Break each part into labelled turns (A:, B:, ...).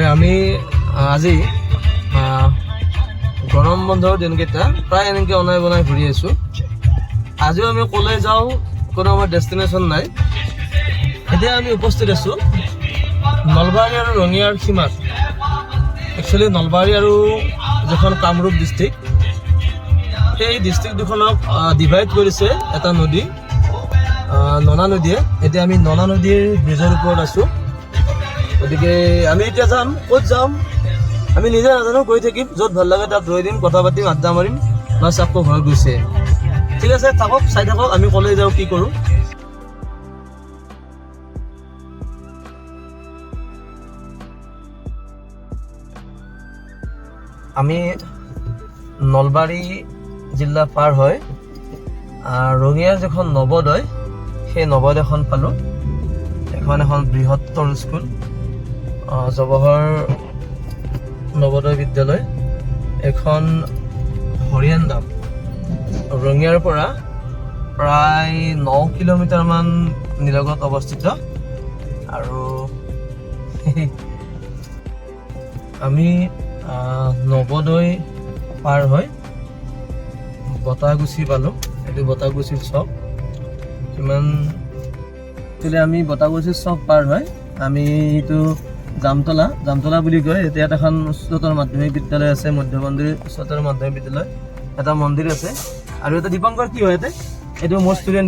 A: Actually আমি আজি গৰম বন্ধৰ দিনকেইটা প্ৰায় এনেকৈ অনাই বনাই ঘূৰি আছোঁ। আজিও আমি ক'লৈ যাওঁ কোনো আমাৰ ডেষ্টিনেশ্যন নাই। এতিয়া আমি উপস্থিত আছোঁ নলবাৰী আৰু ৰঙিয়াৰ সীমাত। একচুৱেলি নলবাৰী আৰু যিখন কামৰূপ ডিষ্ট্ৰিক্ট, সেই ডিষ্ট্ৰিক্ট দুখনক ডিভাইড কৰিছে এটা নদী, ননা নদীয়ে। এতিয়া আমি ননা নদীৰ ব্ৰিজৰ ওপৰত আছোঁ। গতিকে আমি এতিয়া যাম, ক'ত যাম আমি নিজে নাজানো, গৈ থাকিম, য'ত ভাল লাগে তাত ৰৈ দিম, কথা পাতিম, আড্ডা মাৰিম, বাছ আকৌ ঘৰত গৈছে। ঠিক আছে, থাকক, চাই থাকক আমি ক'লৈ যাওঁ, কি কৰোঁ। আমি নলবাৰী জিলা পাৰ হয় ৰঙিয়াৰ যিখন নৱোদয়, সেই নৱোদয়খন পালোঁ। এখন বৃহত্তৰ স্কুল, জৱাহৰ নৱোদয় বিদ্যালয়। এখন হৰিয়ানদাম, ৰঙিয়াৰ পৰা প্ৰায় 9 কিলোমিটাৰমান নিলগত অৱস্থিত। আৰু আমি নৱোদয় পাৰ হৈ বতাহগুছি পালোঁ। এইটো বতাহগুছিৰ চক। কিমান আমি বতাহগুছিৰ চক পাৰ হয় আমি এইটো জামতলা বুলি কয়। ইয়াত এখন উচ্চতৰ মাধ্যমিক বিদ্যালয় আছে, মধ্য মন্দিৰ উচ্চতৰ মাধ্যমিক বিদ্যালয়, এটা মন্দিৰ আছে। আৰু এটা দীপংকৰ কি হয়, এইটো মোৰ ষ্টুডেণ্ট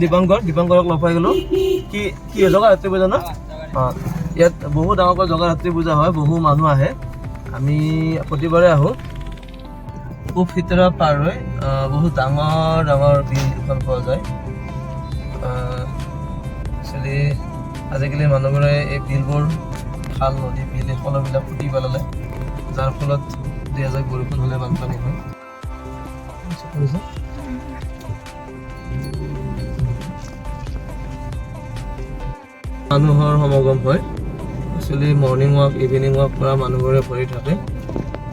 A: দীপংকৰক লগ পাই গ'লোঁ। কি হয়, জগদ্ধাত্ৰী পূজা ন? ইয়াত বহু ডাঙৰকৈ জগদ্ধাত্ৰী পূজা হয়, বহু মানুহ আহে। আমি প্ৰতিবাৰে আহোঁ। পূব ভিতৰত পাৰ হৈ বহুত ডাঙৰ ডাঙৰ বিল দুখন পোৱা যায়। একচুৱেলি আজিকালি মানুহবোৰে এই বিলবোৰ, খাল নদী বিল, এই সকলোবিলাক পুতি পেলালে, যাৰ ফলত 2000 বৰষুণ হ'লে বানপানী হয়। মানুহৰ সমাগম হয়। Actually morning walk, evening walk কৰা মানুহবোৰে ভৰি থাকে।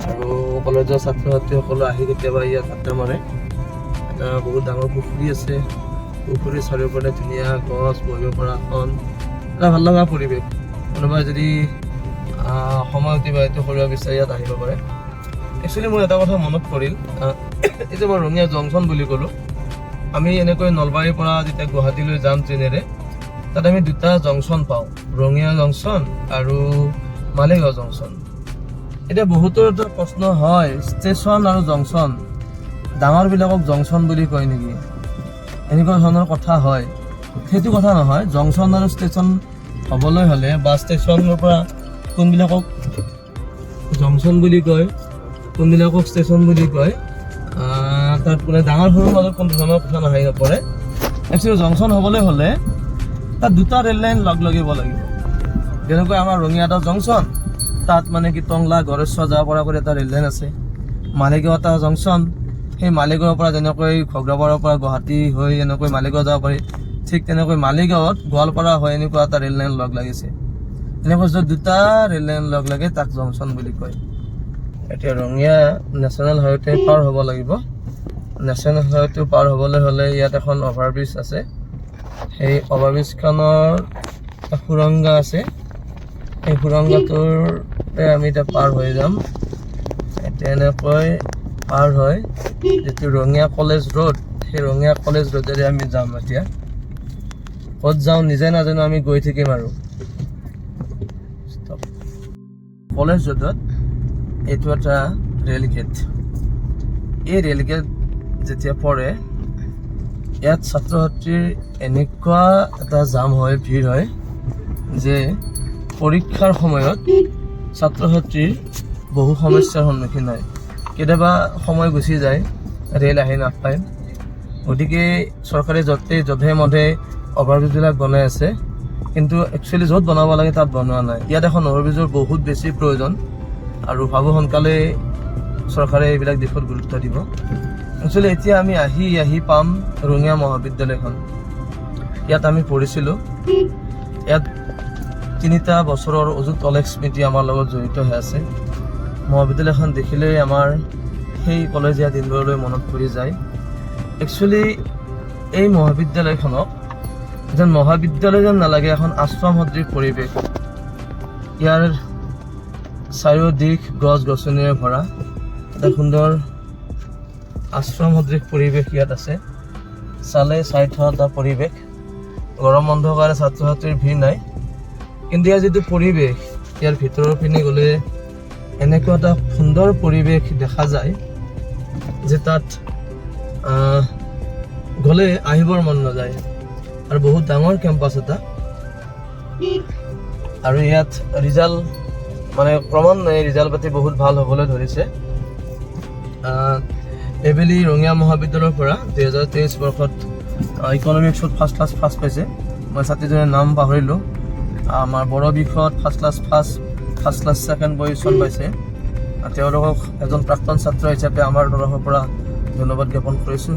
A: আৰু কলেজৰ ছাত্ৰ ছাত্ৰীসকলে আহি কেতিয়াবা ইয়াত আড্ডা মাৰে। এটা বহুত ডাঙৰ পুখুৰী আছে, পুখুৰীৰ চাৰিওফালে ধুনীয়া গছ, বহিব পৰা আসন, এটা ভাল লগা পৰিৱেশ। কোনোবাই যদি সময় অতিবাহিত কৰিব বিচাৰে ইয়াত আহিব পাৰে। একচুৱেলি মোৰ এটা কথা মনত পৰিল, এই যে মই ৰঙিয়া জংচন বুলি ক'লোঁ। আমি এনেকৈ নলবাৰীৰ পৰা যেতিয়া গুৱাহাটীলৈ যাম ট্ৰেইনেৰে, তাত আমি দুটা জংচন পাওঁ, ৰঙিয়া জংচন আৰু মালিগাঁও জংচন। এতিয়া বহুতৰ এটা প্ৰশ্ন হয়, ষ্টেচন আৰু জংচন, ডাঙৰবিলাকক জংচন বুলি কয় নেকি, এনেকুৱা ধৰণৰ কথা হয়। সেইটো কথা নহয়। জংচন আৰু ষ্টেচন হ'বলৈ হ'লে, বা ষ্টেচনৰ পৰা কোনবিলাকক জংচন বুলি কয়, কোনবিলাকক ষ্টেচন বুলি কয়, তাত মানে ডাঙৰ সৰুৰ মাজত কোনো ধৰণৰ কথা নাহি নপৰে। একচুৱেলি জংচন হ'বলৈ হ'লে তাত দুটা ৰেল লাইন লগ লাগিব লাগিব। যেনেকৈ আমাৰ ৰঙিয়াটা জংচন, তাত মানে কি টংলা, গড়েশ্বৰ যাব পৰাকৈ এটা ৰেল লাইন আছে। মালিগাঁও এটা জংচন, সেই মালিগাঁৱৰ পৰা যেনেকৈ ঘগ্ৰাপাৰাৰ পৰা গুৱাহাটী হৈ এনেকৈ মালিগাঁও যাব পাৰি, ঠিক তেনেকৈ মালিগাঁৱত গোৱালপাৰা হৈ এনেকুৱা এটা ৰেল লাইন লগ লাগিছে। এনেকৈ য'ত দুটা ৰেল লাইন লগ লাগে তাক জংচন বুলি কয়। এতিয়া ৰঙিয়া নেশ্যনেল হাইৱে পাৰ হ'ব লাগিব। নেশ্যনেল হাইৱেটো পাৰ হ'বলৈ হ'লে ইয়াত এখন অভাৰব্ৰিজ আছে। সেই অভাৰব্ৰিজখনৰ সুৰংগা আছে। সেই সুৰংগাটোৰে আমি এতিয়া পাৰ হৈ যাম। তেনেকৈ পাৰ হয় যিটো ৰঙিয়া কলেজ ৰোড, সেই ৰঙিয়া কলেজ ৰোডেৰে আমি যাম। এতিয়া ক'ত যাওঁ নিজে নাজানো, আমি গৈ থাকিম আৰু। কলেজ ৰোডত এইটো এটা ৰেল গেট। এই ৰেল গেট যেতিয়া পৰে, ইয়াত ছাত্ৰ ছাত্ৰীৰ এনেকুৱা এটা জাম হয়, ভিৰ হয়, যে পৰীক্ষাৰ সময়ত ছাত্ৰ ছাত্ৰীৰ বহু সমস্যাৰ সন্মুখীন হয়। কেতিয়াবা সময় গুচি যায়, ৰেল আহি নাপায়। গতিকে চৰকাৰে যধে মধে অভাৰব্ৰিজবিলাক বনাই আছে, কিন্তু একচুৱেলি য'ত বনাব লাগে তাত বনোৱা নাই। ইয়াত এখন অভাৰব্ৰিজৰ বহুত বেছি প্ৰয়োজন, আৰু ভাবোঁ সোনকালে চৰকাৰে এইবিলাক দিশত গুৰুত্ব দিব। একচুৱেলি এতিয়া আমি আহি পাম ৰঙিয়া মহাবিদ্যালয়খন। ইয়াত আমি পঢ়িছিলোঁ। ইয়াত 3টা বছৰৰ অযুত অলেখ স্মৃতি আমাৰ লগত জড়িত হৈ আছে। মহাবিদ্যালয়খন দেখিলেই আমাৰ সেই কলেজীয়া দিনবোৰলৈ মনত পৰি যায়। একচুৱেলি এই মহাবিদ্যালয়খনক যেন মহাবিদ্যালয় যেন নালাগে, এখন আশ্ৰম সদৃশ পৰিৱেশ। ইয়াৰ চাৰিওদিশ গছ গছনিৰে ভৰা এটা সুন্দৰ আশ্ৰম সদৃশ পৰিৱেশ ইয়াত আছে। চালে চাই থোৱা এটা পৰিৱেশ। গৰম বন্ধৰ কাৰণে ছাত্ৰ ছাত্ৰীৰ ভিৰ নাই, কিন্তু ইয়াৰ যিটো পৰিৱেশ, ইয়াৰ ভিতৰৰ পিনে গ'লে এনেকুৱা এটা সুন্দৰ পৰিৱেশ দেখা যায় যে তাত গ'লে আহিবৰ মন নাযায়। আৰু বহুত ডাঙৰ কেম্পাছ এটা, আৰু ইয়াত ৰিজাল্ট মানে ক্ৰমান্বয়ে ৰিজাল্ট পাতি বহুত ভাল হ'বলৈ ধৰিছে। এবেলি ৰঙিয়া মহাবিদ্যালয়ৰ পৰা 2023 বৰ্ষত ইকনমিক্সত ফাৰ্ষ্ট ক্লাছ ফাৰ্ষ্ট পাইছে। মই ছাত্ৰীজনৰ নাম পাহৰিলোঁ। আমাৰ বড়ো বিষয়ত ফাৰ্ষ্ট ক্লাছ ছেকেণ্ড পজিশ্যন পাইছে। তেওঁলোকক এজন প্ৰাক্তন ছাত্ৰ হিচাপে আমাৰ তৰফৰ পৰা ধন্যবাদ জ্ঞাপন কৰিছোঁ।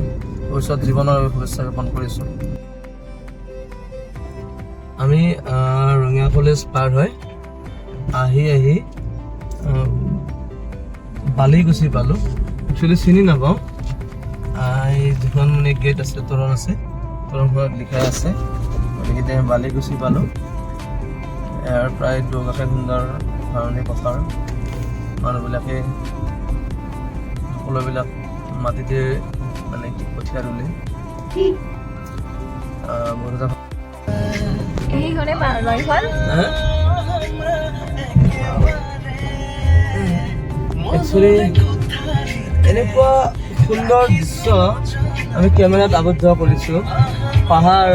A: ভৱিষ্যত জীৱনৰ শুভেচ্ছা জ্ঞাপন কৰিছোঁ। আমি ৰঙিয়া কলেজ পাৰ হৈ আহি বালিকুচি পালোঁ। একচুৱেলি চিনি নাপাওঁ। এই যিখন মানে গেট আছে, তৰণ আছে, তৰণখনত লিখা আছে, গতিকে আমি বালিকুচি পালোঁ। ইয়াৰ প্ৰায় দুকাষে সুন্দৰ ধাৰণি পথাৰ, মানুহবিলাকে সকলোবিলাক মাটিতে মানে কঠীয়া ৰুলে। একচুৱেলি এনেকুৱা সুন্দৰ দৃশ্য আমি কেমেৰাত আবদ্ধ কৰিছোঁ। পাহাৰ,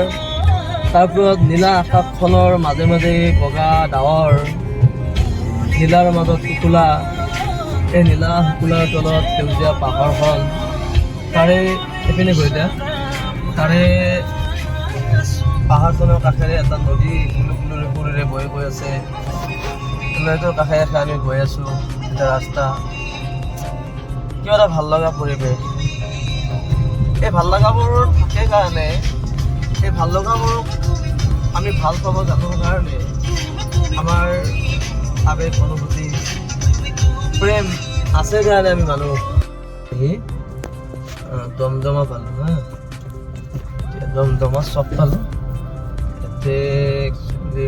A: তাৰপিছত নীলা আকাশখনৰ মাজে মাজে বগা ডাৱৰ, নীলাৰ মাজত শুকুলা, এই নীলা শুকুলাৰ তলত সেউজীয়া পাহাৰখন, তাৰে এপিনে গৈ দিয়া, তাৰে পাহাৰখনৰ কাষেৰে এটা নদী সুৰেৰে বৈ গৈ আছে। নদীটোৰ কাষে কাষে আমি গৈ আছোঁ, এটা ৰাস্তা, কিবা এটা ভাল লগা পৰিৱেশ। এই ভাল লগাবোৰ থাকে কাৰণে, এই ভাল লগাবোৰক আমি ভাল পাব জানোঁ কাৰণে আমাৰ আৱেগ অনুভূতি প্ৰেম আছে কাৰণে আমি মানুহ দমদমা পালোঁ। দমদমা চব পালোঁ। ইয়াতে একচুৱেলি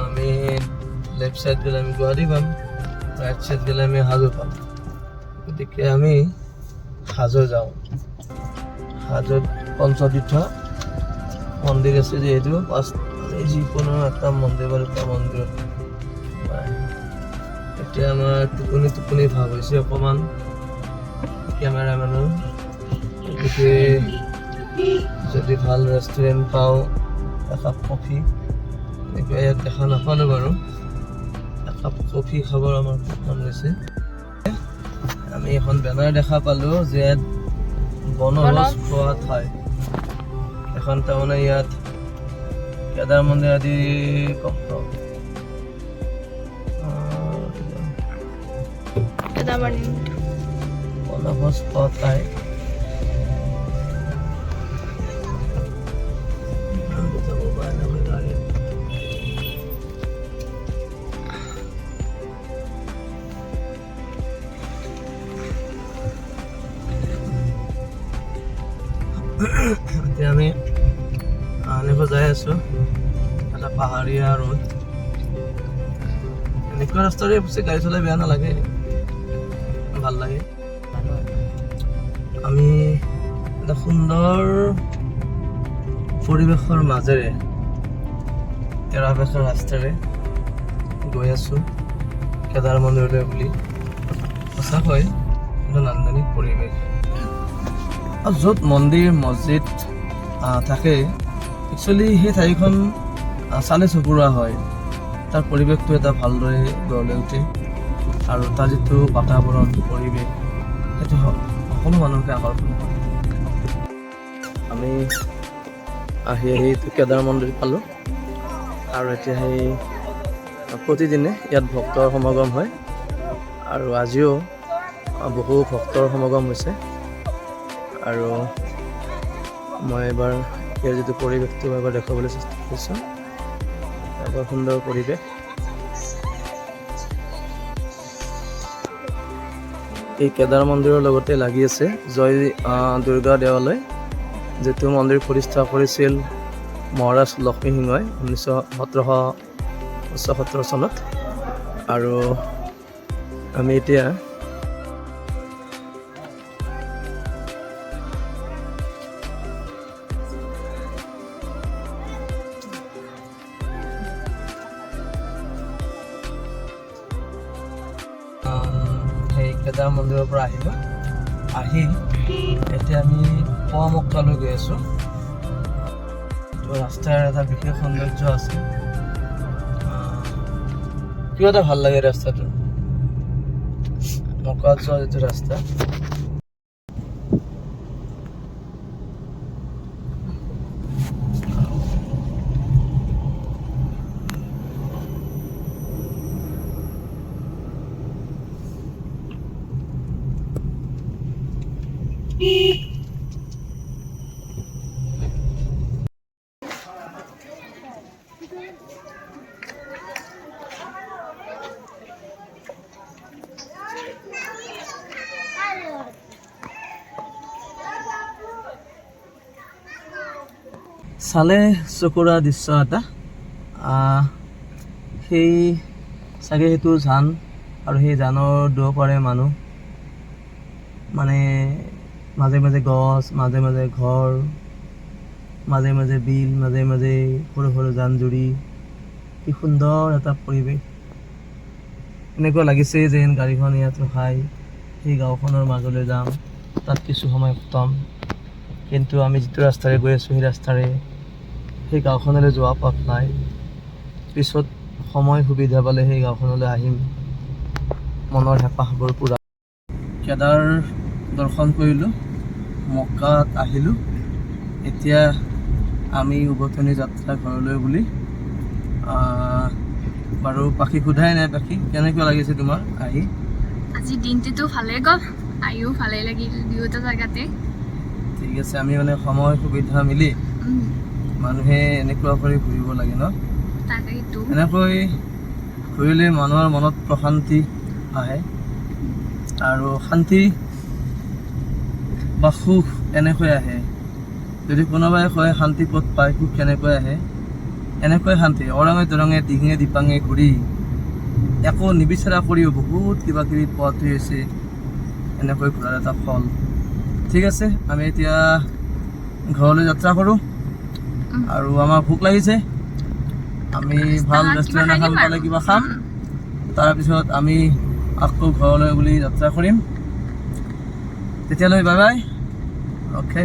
A: আমি লেফ্ট ছাইড গ'লে আমি গুৱাহাটী পাম, ৰাইট ছাইড গ'লে আমি হাজো পাম। গতিকে আমি হাজো যাওঁ। হাজোত পঞ্চতীৰ্থ মন্দিৰ আছে যিহেতু, আমি যিকোনো এটা মন্দিৰ বা দুটা মন্দিৰত এতিয়া আমাৰ টোপনি ভাৱ হৈছে অকণমান কেমেৰামেনৰ। গতিকে যদি ভাল ৰেষ্টুৰেণ্ট পাওঁ, একাপ কফি, এনেকুৱা ইয়াত দেখা নাপালোঁ বাৰু, একাপ কফি খাবৰ আমাৰ খুব মন গৈছে। আমি এখন বেনাৰ দেখা পালোঁ যে বনভোজ খোৱা ঠাই এখন, তাৰমানে ইয়াত কেদাৰ মন্দিৰ আদি বনভোজ খোৱা ঠাই। এতিয়া আমি এনেকৈ যাই আছোঁ, এটা পাহাৰীয়া ৰোড। এনেকুৱা ৰাস্তাৰে পিছে গাড়ী চলাই বেয়া নালাগে, ভাল লাগে। আমি এটা সুন্দৰ পৰিৱেশৰ মাজেৰে তেৰাবেকা ৰাস্তাৰে গৈ আছোঁ কেদাৰ মন্দিৰলৈ বুলি। সঁচাকৈ এটা নান্দনিক পৰিৱেশ। য'ত মন্দিৰ মছজিদ থাকে, একচুৱেলি সেই ঠাইখন চালে চকুৰোৱা হয়। তাৰ পৰিৱেশটো এটা ভালদৰে গঢ় লৈ উঠে, আৰু তাৰ যিটো বাতাবৰণ পৰিৱেশ, সেইটো সকলো মানুহকে আকৰ্ষণ কৰে। আমি আহি কেদাৰ মন্দিৰ পালোঁ, আৰু এতিয়া সেই প্ৰতিদিনে ইয়াত ভক্তৰ সমাগম হয়, আৰু আজিও বহু ভক্তৰ সমাগম হৈছে। আৰু মই এবাৰ ইয়াৰ যিটো পৰিৱেশটো এবাৰ দেখুৱাবলৈ চেষ্টা কৰিছোঁ। বৰ সুন্দৰ পৰিৱেশ। এই কেদাৰ মন্দিৰৰ লগতে লাগি আছে জয় দুৰ্গা দেৱালয়, যিটো মন্দিৰ প্ৰতিষ্ঠা কৰিছিল মহাৰাজ লক্ষ্মীসিংহই 1717 চনত। আৰু আমি এতিয়া সেই কেদাৰ মন্দিৰৰ পৰা আহিলোঁ। আহি এতিয়া আমি পোৱামক্কালৈ গৈ আছোঁ। তো ৰাস্তাৰ এটা বিশেষ সৌন্দৰ্য আছে, কিবা এটা ভাল লাগে ৰাস্তাটো, মক্কাত যোৱা যিটো ৰাস্তা। চালে চকুৰা দৃশ্য এটা, সেই চাগে সেইটো জান, আৰু সেই জানৰ দুয়োপাৰে মানুহ, মানে মাজে মাজে গছ, মাজে মাজে ঘৰ, মাজে মাজে বিল, মাজে মাজে সৰু সৰু জান জুৰি, কি সুন্দৰ এটা পৰিৱেশ। এনেকুৱা লাগিছে যেন গাড়ীখন ইয়াত ৰখাই সেই গাঁওখনৰ মাজলৈ যাম, তাত কিছু সময় কটাম। কিন্তু আমি যিটো ৰাস্তাৰে গৈ আছোঁ সেই ৰাস্তাৰে সেই গাঁওখনলৈ যোৱা পথ নাই। পিছত সময় সুবিধা পালে সেই গাঁওখনলৈ আহিম, মনৰ হেঁপাহবোৰ পূৰা। কেদাৰ দৰ্শন কৰিলোঁ, মক্কাত আহিলোঁ। এতিয়া আমি উভতনি যাত্ৰা ঘৰলৈ বুলি। বাৰু পাখি সোধাই নাই, পাখি কেনেকুৱা লাগিছে তোমাৰ আহি?
B: আজি দিনটোতো ভালে গ'ল, আহিও ভালে লাগিল দুয়োটা জেগাতে।
A: ঠিক আছে, আমি মানে সময় সুবিধা মিলি মানুহে এনেকুৱা কৰি ঘূৰিব লাগে ন?
B: তাকেইতো,
A: এনেকৈ ঘূৰিলে মানুহৰ মনত প্ৰশান্তি আহে, আৰু শান্তি বা সুখ এনেকৈ আহে। যদি কোনোবাই কয় শান্তি ক'ত পায়, সুখ কেনেকৈ আহে, এনেকৈ শান্তি অৰঙে তৰঙে দিঙে দিপাঙে ঘূৰি একো নিবিচাৰা কৰিও বহুত কিবা কিবি পোৱাটো হৈছে এনেকৈ ঘূৰাৰ এটা ফল। ঠিক আছে, আমি এতিয়া ঘৰলৈ যাত্ৰা কৰোঁ, আৰু আমাৰ ভোক লাগিছে। আমি ভাল ৰেষ্টুৰেণ্ট এখন পালে কিবা খাম, তাৰপিছত আমি আকৌ ঘৰলৈ বুলি যাত্ৰা কৰিম। তেতিয়ালৈ বাই বাই। অ'কে।